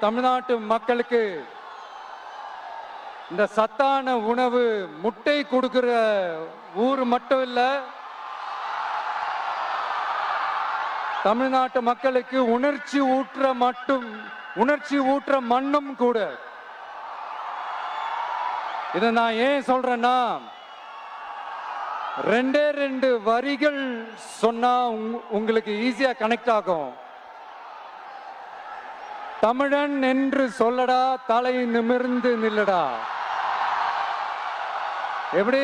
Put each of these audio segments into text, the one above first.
தமிழ்நாட்டு மக்களுக்கு இந்த சத்தான உணவு முட்டை கொடுக்கிற ஊர் மட்டும் இல்ல, தமிழ்நாட்டு மக்களுக்கு உணர்ச்சி ஊற்ற மண்ணும் கூட. இதை நான் ஏன் சொல்றேன்னா, ரெண்டு வரிகள் சொன்னா உங்களுக்கு ஈஸியா கனெக்ட் ஆகும். தமிழன் என்று சொல்லடா, தலை நிமிர்ந்து நில்லடா. எப்படி?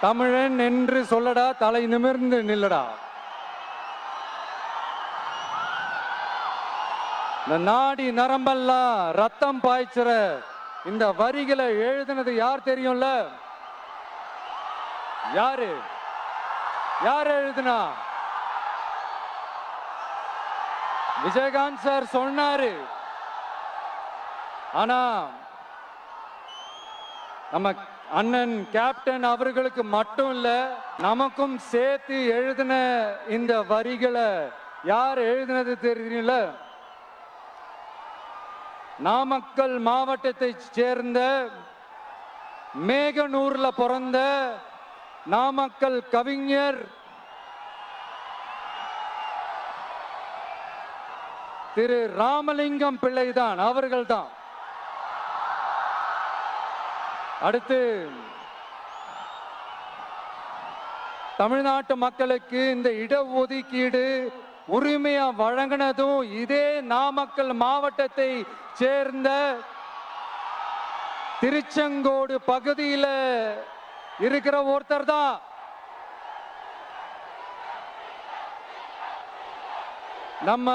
தமிழன் என்று சொல்லடா, தலை நிமிர்ந்து நில்லடா. இந்த நாடி நரம்பெல்லாம் ரத்தம் பாய்ச்சுற இந்த வரிகளை எழுதினது யார் தெரியும்ல? யாரு எழுதுனா? விஜயகாந்த் சார் சொன்னாரு. ஆனா நம்ம அண்ணன் கேப்டன் அவர்களுக்கு மட்டும் இல்ல, நமக்கும் சேர்த்து எழுதின இந்த வரிகளை யார் எழுதினது தெரியும்ல? நாமக்கல் மாவட்டத்தை சேர்ந்த மேகனூர்ல பிறந்த நாமக்கல் கவிஞர் திரு ராமலிங்கம் பிள்ளைதான், அவர்கள்தான். அடுத்து தமிழ்நாட்டு மக்களுக்கு இந்த இடஒதுக்கீடு உரிமையா வழங்கினதும் இதே நாமக்கல் மாவட்டத்தை சேர்ந்த திருச்செங்கோடு பகுதியில் இருக்கிற ஒருத்தர் தான். நம்ம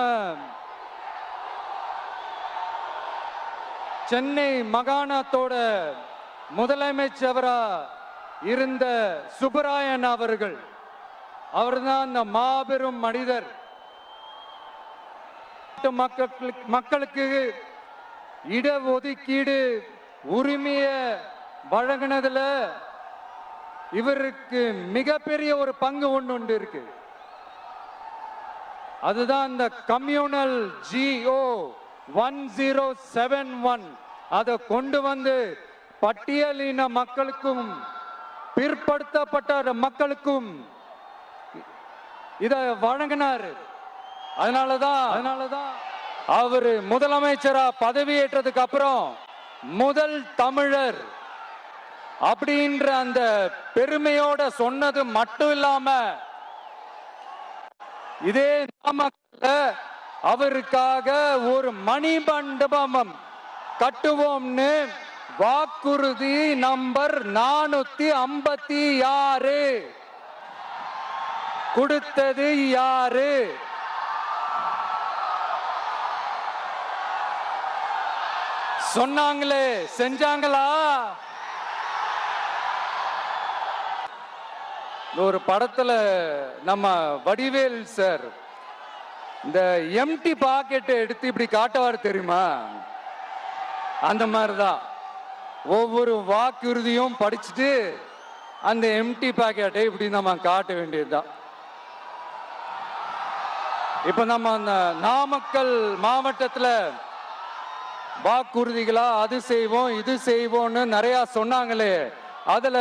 சென்னை மாகாணத்தோட முதலமைச்சரா இருந்த சுப்பராயன் அவர்கள். அவர்தான் அந்த மாபெரும் மனிதர். மக்களுக்கு இடஒதுக்கீடு உரிமைய வழங்கினதுல இவருக்கு மிகப்பெரிய ஒரு பங்கு ஒன்று இருக்கு. அதுதான் இந்த கம்யூனல் GO 1071 அதை கொண்டு வந்து பட்டியலின மக்களுக்கும் பிற்படுத்தப்பட்ட மக்களுக்கும் இத வழங்கினார். அதனாலதான் அவரு முதலமைச்சரா பதவியேற்றதுக்கு அப்புறம் முதல் தமிழர் அப்படின்ற அந்த பெருமையோட சொன்னது மட்டும் இல்லாம, இதே நாமக்கல்ல அவருக்காக ஒரு மணிமண்டபம் கட்டுவோம்னு வாக்குறுதி நம்பர் 456 கொடுத்தது யாரு? சொன்னாங்களே, செஞ்சாங்களா? ஒரு படத்துல நம்ம வடிவேல் சார் இந்த எம்டி பாக்கெட்டை எடுத்து இப்படி காட்டுவார் தெரியுமா? அந்த மாதிரிதான் ஒவ்வொரு வாக்குறுதியும் படிச்சுட்டு அந்த எம்டி பாக்கெட்டை இப்படி நம்ம காட்ட வேண்டியதுதான். இப்ப நம்ம அந்த நாமக்கல் மாவட்டத்துல வாக்குறுதிகளா அது செய்வோம் இது செய்வோம்னு நிறைய சொன்னாங்களே, அதுல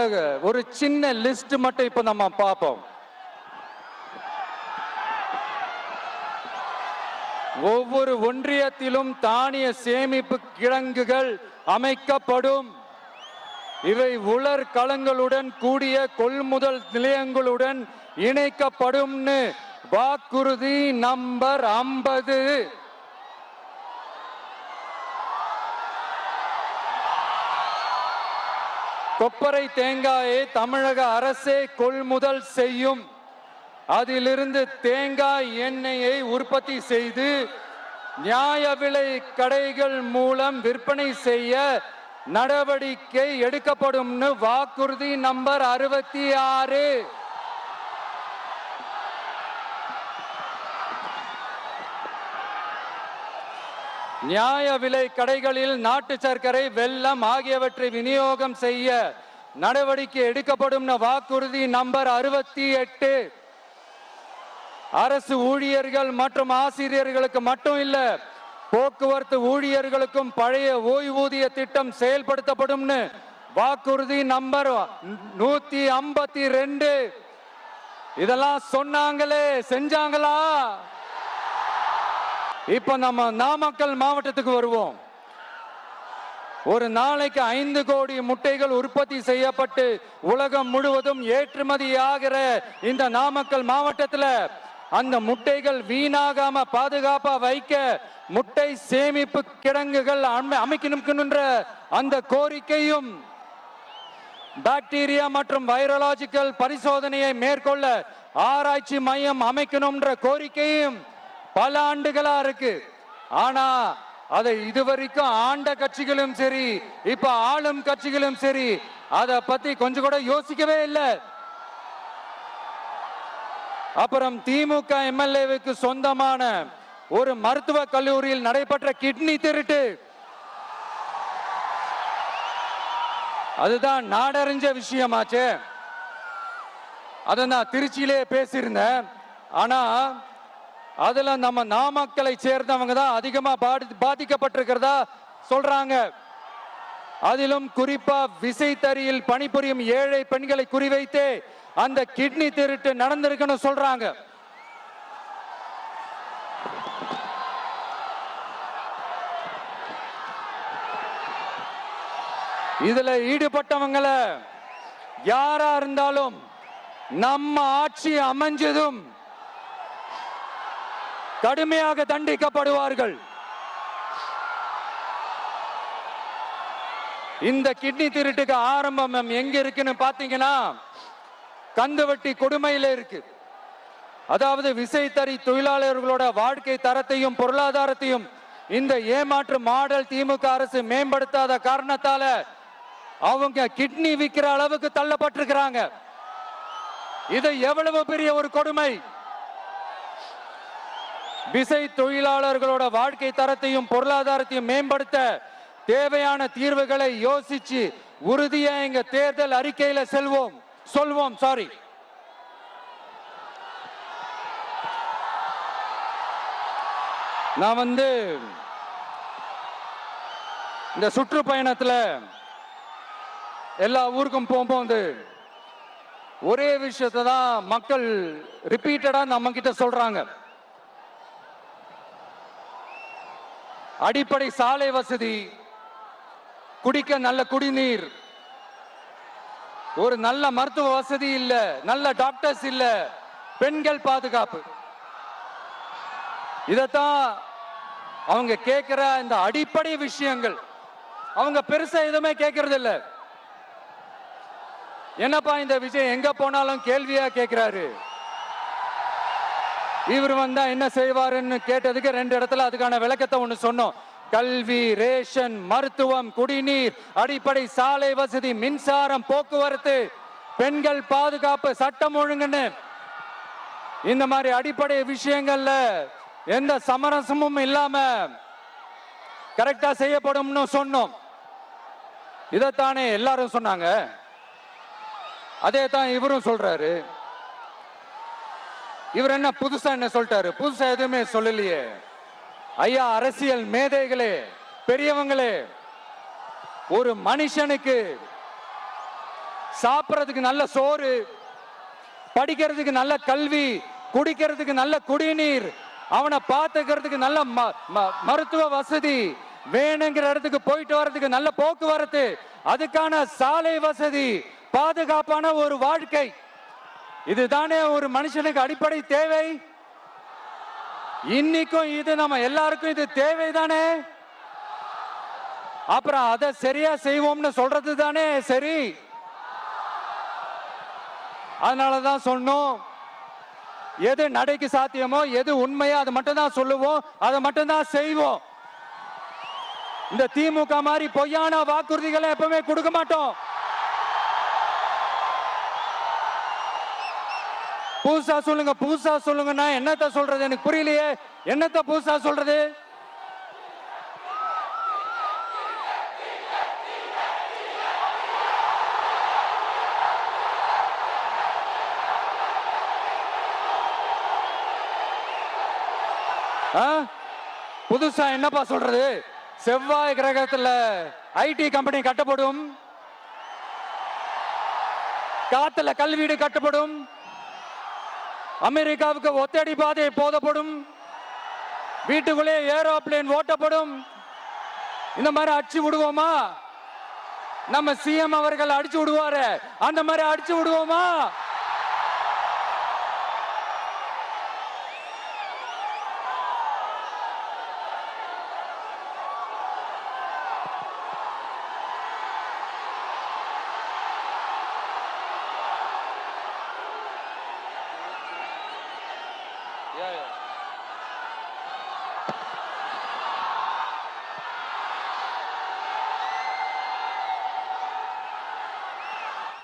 ஒரு சின்ன லிஸ்ட் மட்டும் இப்ப நம்ம பார்ப்போம். ஒவ்வொரு ஒன்றியத்திலும் தானிய சேமிப்பு கிடங்குகள் அமைக்கப்படும். இவை உலர் களங்களுடன் கூடிய கொள்முதல் நிலையங்களுடன் இணைக்கப்படும்னு வாக்குறுதி நம்பர் 50. கொப்பரை தேங்காயை தமிழக அரசே கொள்முதல் செய்யும். அதிலிருந்து தேங்காய் எண்ணெயை உற்பத்தி செய்து நியாய விலை கடைகள் மூலம் விற்பனை செய்ய நடவடிக்கை எடுக்கப்படும். வாக்குறுதி நம்பர் 66. நியாய விலை கடைகளில் நாட்டு சர்க்கரை, வெல்லம் ஆகியவற்றை விநியோகம் செய்ய நடவடிக்கை எடுக்கப்படும். வாக்குறுதி நம்பர் 68. அரசு ஊழியர்கள் மற்றும் ஆசிரியர்களுக்கு மட்டும் இல்ல, போக்குவரத்து ஊழியர்களுக்கும் பழைய ஓய்வூதிய திட்டம் செயல்படுத்தப்படும் வாக்குறுதி நம்பர் 152. இதெல்லாம் சொன்னாங்களே, செஞ்சாங்களா? இப்ப நம்ம நாமக்கல் மாவட்டத்துக்கு வருவோம். ஒரு நாளைக்கு 5 கோடி முட்டைகள் உற்பத்தி செய்யப்பட்டு உலகம் முழுவதும் ஏற்றுமதி ஆகிற இந்த நாமக்கல் மாவட்டத்தில் அந்த முட்டைகள் வீணாகாம பாதுகாப்பா வைக்க முட்டை சேமிப்பு கிடங்குகள் அமைக்கணும்ன்ற அந்த கோரிக்கையும், பாக்டீரியா மற்றும் வைரலாஜிக்கல் பரிசோதனையை மேற்கொள்ள ஆராய்ச்சி மையம் அமைக்கணும்ன்ற கோரிக்கையும் பல ஆண்டுகளா இருக்கு. ஆனா அதை இதுவரைக்கும் ஆண்ட கட்சிகளும் சரி, இப்ப ஆளும் கட்சிகளும் சரி, அதை பத்தி கொஞ்சம் கூட யோசிக்கவே இல்லை. அப்புறம் திமுக எம்எல்ஏவுக்கு சொந்தமான ஒரு மருத்துவ கல்லூரியில் நடைபெற்ற கிட்னி திருட்டு, அதுதான் நாடறிஞ்ச விஷயமாச்சு. அதை நான் திருச்சியிலே பேசியிருந்தேன். ஆனா அதுல நம்ம நாமக்கலை சேர்ந்தவங்க தான் அதிகமா பாதிக்கப்பட்டிருக்கிறதா சொல்றாங்க. அதிலும் குறிப்பா விசைத்தறியில் பணிபுரியும் ஏழை பெண்களை குறிவைத்து அந்த கிட்னி திருட்டு நடந்திருக்குன்னு சொல்றாங்க. இதுல ஈடுபட்டவங்களை யாரா இருந்தாலும் நம்ம ஆட்சி அமைஞ்சதும் கடுமையாக தண்டிக்கப்படுவார்கள். இந்த கிட்னி திருட்டுக்கு ஆரம்பம் எங்க இருக்குன்னு பாத்தீங்கன்னா, கந்துவட்டி கொடுமையில இருக்கு. அதாவது விசைத்தறி தொழிலாளர்களோட வாழ்க்கை தரத்தையும் பொருளாதாரத்தையும் இந்த ஏமாற்று மாடல் திமுக அரசு மேம்படுத்தாத காரணத்தால அவங்க கிட்னி விற்கிற அளவுக்கு தள்ளப்பட்டிருக்கிறாங்க. இது எவ்வளவு பெரிய ஒரு கொடுமை! விசை தொழிலாளர்களோட வாழ்க்கை தரத்தையும் பொருளாதாரத்தையும் மேம்படுத்த தேவையான தீர்வுகளை யோசிச்சு உறுதியா எங்க தேர்தல் அறிக்கையில சொல்வோம். நான் இந்த சுற்றுப்பயணத்துல எல்லா ஊருக்கும் போகும்போது ஒரே விஷயத்தை தான் மக்கள் ரிப்பீட்டடா நம்ம கிட்ட சொல்றாங்க. அடிப்படை சாலை வசதி, குடிக்க நல்ல குடிநீர், ஒரு நல்ல மருத்துவ வசதி இல்ல, நல்ல டாக்டர்ஸ் இல்ல, பெண்கள் பாதுகாப்பு. இதத்தான் அவங்க கேட்கிற இந்த அடிப்படை விஷயங்கள். அவங்க பெருசா எதுவுமே கேட்கறது இல்ல. என்னப்பா இந்த விஷயம் எங்க போனாலும் கேள்வியா கேட்கிறாரு. இவர் வந்தா என்ன செய்வாருன்னு கேட்டதுக்கு 2 இடத்துல அதுக்கான விளக்கத்தை ஒண்ணு சொன்னோம். கல்வி, ரேஷன், மருத்துவம், குடிநீர், அடிப்படை சாலை வசதி, மின்சாரம், போக்குவரத்து, பெண்கள் பாதுகாப்பு, சட்டம் ஒழுங்குன்னு இந்த மாதிரி அடிப்படை விஷயங்கள்ல எந்த சமரசமும் இல்லாம கரெக்டா செய்யப்படும்னு சொன்னோம். இதைத்தானே எல்லாரும் சொன்னாங்க. அதே தான் இவரும் சொல்றாரு. இவர் என்ன புதுசா என்ன சொல்லிட்டாரு? புதுசா எதுவுமே சொல்லலையே. ஐயா, அரசியல் மேதைகளே, பெரியவங்களே, ஒரு மனுஷனுக்கு சாப்பிடறதுக்கு நல்ல சோறு, படிக்கிறதுக்கு நல்ல கல்வி, குடிக்கிறதுக்கு நல்ல குடிநீர், அவனை பார்த்துக்கிறதுக்கு நல்ல மருத்துவ வசதி, வேணுங்கிற இடத்துக்கு போயிட்டு வர்றதுக்கு நல்ல போக்குவரத்து, அதுக்கான சாலை வசதி, பாதுகாப்பான ஒரு வாழ்க்கை, இதுதானே ஒரு மனுஷனுக்கு அடிப்படை தேவை. இன்னைக்கும் இது நம்ம எல்லாருக்கும் இது தேவைதானே. அப்புறம் அதை சரியா செய்வோம்னு சொல்றது தானே சரி. அதனாலதான் சொன்னோம், எது நடைக்கு சாத்தியமோ, எது உண்மையோ அதை மட்டும் தான் சொல்லுவோம், அதை மட்டும் தான் செய்வோம். இந்த திமுக மாதிரி பொய்யான வாக்குறுதிகளை எப்பவுமே கொடுக்க மாட்டோம். புதுசா சொல்லுங்க, புதுசா சொல்லுங்கன்னா என்னத்த சொல்றது? எனக்கு புரியலையே. என்னத்த புதுசா சொல்றது? புதுசா என்னப்பா சொல்றது? செவ்வாய் கிரகத்துல ஐடி கம்பெனி கட்டப்படும், காத்துல கல்வீடு கட்டப்படும், அமெரிக்காவுக்கு ஒத்தடி பாதை போதப்படும், வீட்டுக்குள்ளே ஏரோப்ளேன் ஓட்டப்படும். இந்த மாதிரி அடிச்சு விடுவோமா? நம்ம சிஎம் அவர்கள் அடிச்சு விடுவாரு, அந்த மாதிரி அடிச்சு விடுவோமா?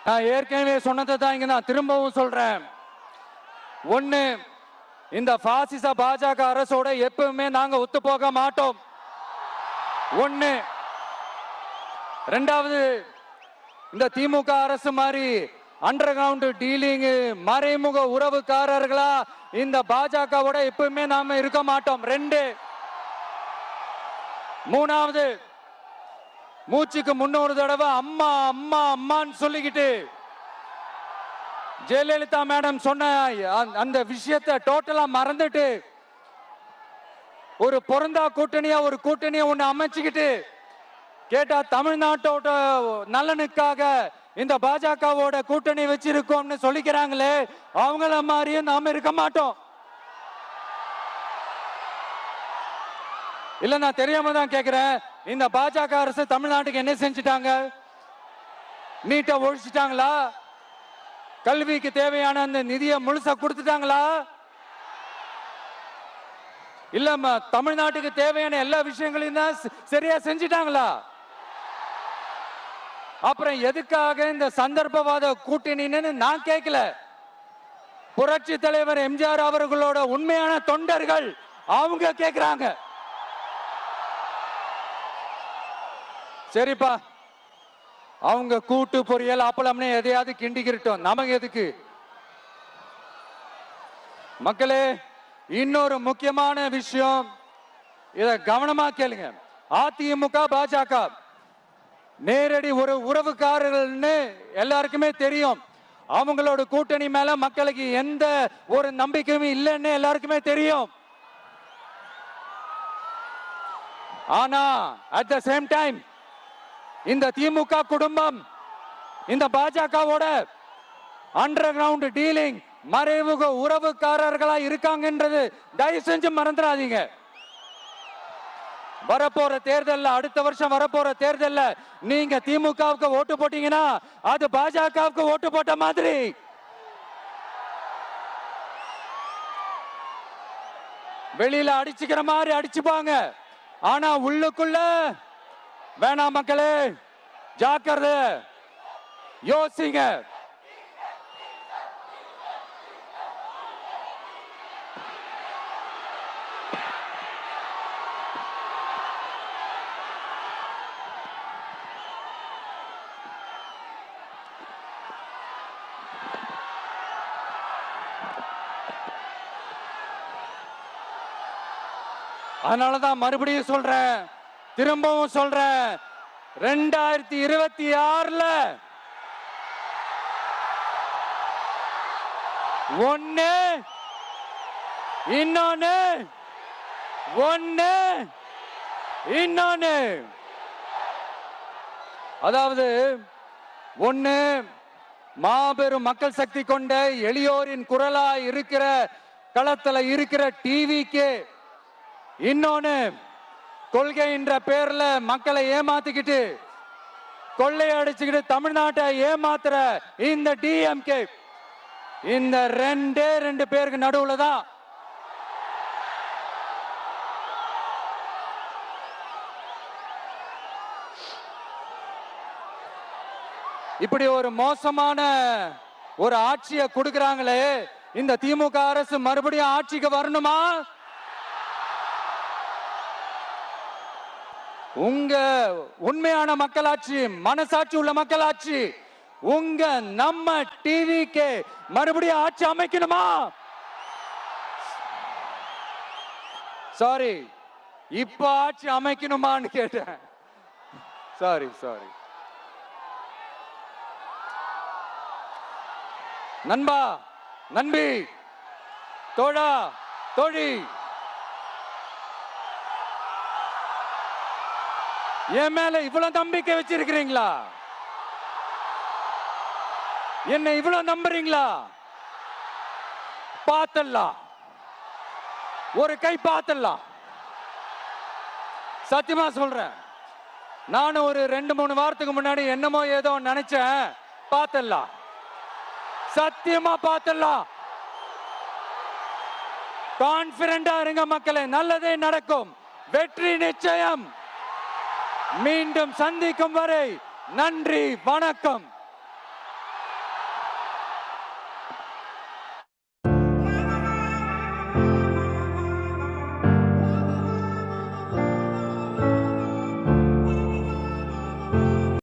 நான் ஏற்கனவே சொன்னதை தான் இங்க நான் திரும்பவும் சொல்றேன். ஒண்ணு, இந்த பாசிச பாஜக அரசோட எப்பவுமே நாங்க ஒத்து போக மாட்டோம். ஒண்ணு. ரெண்டாவது, இந்த திமுக அரசு மாதிரி அண்டர் கிரவுண்ட் டீலிங், மறைமுக உறவுக்காரர்களா இந்த பாஜகவோட எப்பவுமே நாம இருக்க மாட்டோம். ரெண்டு. மூணாவது, மூச்சுக்கு முன்னொரு தடவை அம்மா அம்மா அம்மான்னு சொல்லிக்கிட்டு ஜெயலலிதா மேடம் சொன்ன அந்த விஷயத்தை டோட்டலா மறந்துட்டு ஒரு பொருந்தா கூட்டணியா ஒரு கூட்டணியை ஒண்ணு அமைச்சுக்கிட்டு கேட்டா தமிழ்நாட்டோட நலனுக்காக இந்த பாஜகவோட கூட்டணி வச்சிருக்கோம்னு சொல்லிக்கிறாங்களே, அவங்கள மாதிரியும் நாம இருக்க மாட்டோம். இல்ல, நான் தெரியாம தான் கேக்குறேன். இந்த பாஜக அரசு தமிழ்நாட்டுக்கு என்ன செஞ்சிட்டாங்க? நீட்டை ஒழிச்சிட்டாங்களா? கல்விக்கு தேவையான அந்த நிதியை முழுசா கொடுத்துட்டாங்களா? இல்ல தமிழ்நாட்டுக்கு தேவையான எல்லா விஷயங்களையும் தான் சரியா செஞ்சிட்டாங்களா? அப்புறம் எதுக்காக இந்த சந்தர்ப்பவாத கூட்டணின்னு நான் கேட்கல. புரட்சி தலைவர் எம்ஜிஆர் அவர்களோட உண்மையான தொண்டர்கள் அவங்க கேட்கிறாங்க. சரிப்பா, அவங்க கூட்டு பொரியல் அப்பளம்னு எதையாவது கிண்டிக்கிட்டோம், நமக்கு எதுக்கு? மக்களே, இன்னொரு முக்கியமான விஷயம், இத கவனமா கேளுங்க. அதிமுக பாஜக நேரடி ஒரு உறவுக்காரர்கள்னு எல்லாருக்குமே தெரியும். அவங்களோட கூட்டணி மேல மக்களுக்கு எந்த ஒரு நம்பிக்கையும் இல்லைன்னு எல்லாருக்குமே தெரியும். ஆனா அட் த சேம் டைம் இந்த திமுக குடும்பம் இந்த பாஜகவோட அண்டர் கிரவுண்ட் டீலிங், மறைமுக உறவுக்காரர்களா இருக்காங்கன்றது தயவு செஞ்சு மறந்துடாதீங்க. வரப்போற தேர்தல், அடுத்த வருஷம் வரப்போற தேர்தல்ல நீங்க திமுகவுக்கு ஓட்டு போட்டீங்கன்னா அது பாஜகவுக்கு ஓட்டு போட்ட மாதிரி. வெளியில அடிச்சுக்கிற மாதிரி அடிச்சுப்பாங்க, ஆனா உள்ளுக்குள்ள வேணாம். மக்களே, ஜாக்கிரதை, யோசிங்க. அதனாலதான் மறுபடியும் சொல்றேன், திரும்பவும் சொல்றேன், 2026 ஒண்ணு, இன்னொன்னு, ஒண்ணு, இன்னொன்னு. அதாவது ஒண்ணு, மாபெரும் மக்கள் சக்தி கொண்ட எளியோரின் குரலா இருக்கிற களத்துல இருக்கிற டிவிக்கு, இன்னொன்னு கொள்கை என்ற பேர்ல மக்களை ஏமாத்திக்கிட்டு கொள்ளையடிச்சுக்கிட்டு தமிழ்நாட்டை ஏமாத்துற இந்த டிஎம்கே. இந்த ரெண்டு பேருக்கு நடுவுல தான் இப்படி ஒரு மோசமான ஒரு ஆட்சியை கொடுக்கறாங்களே. இந்த திமுக அரசு மறுபடியும் ஆட்சிக்கு வரணுமா? உங்க உண்மையான மக்களாட்சி, மனசாட்சி உள்ள மக்களாட்சி, உங்க நம்ம டிவிக்கு மறுபடியும் ஆட்சி அமைக்கணுமா? சாரி, இப்ப ஆட்சி அமைக்கணுமான்னு கேட்டேன். சாரி சாரி நண்பா, நண்பி, தோழா, தோழி, என் மேல இவ்வளவு நம்பிக்கை வச்சிருக்கிறீங்களா? என்ன இவ்வளவு நம்புறீங்களா? பார்த்தலாம், ஒரு கை பார்த்தலாம். சத்தியமா சொல்றேன், நானும் ஒரு 2-3 வாரத்துக்கு முன்னாடி என்னமோ ஏதோ நினைச்சேன். பார்த்தலாம், சத்தியமா பார்த்தலாம். கான்பிடண்டா இருங்க மக்களே, நல்லதே நடக்கும், வெற்றி நிச்சயம். மீண்டும் சந்திக்கும் வரை நன்றி, வணக்கம்.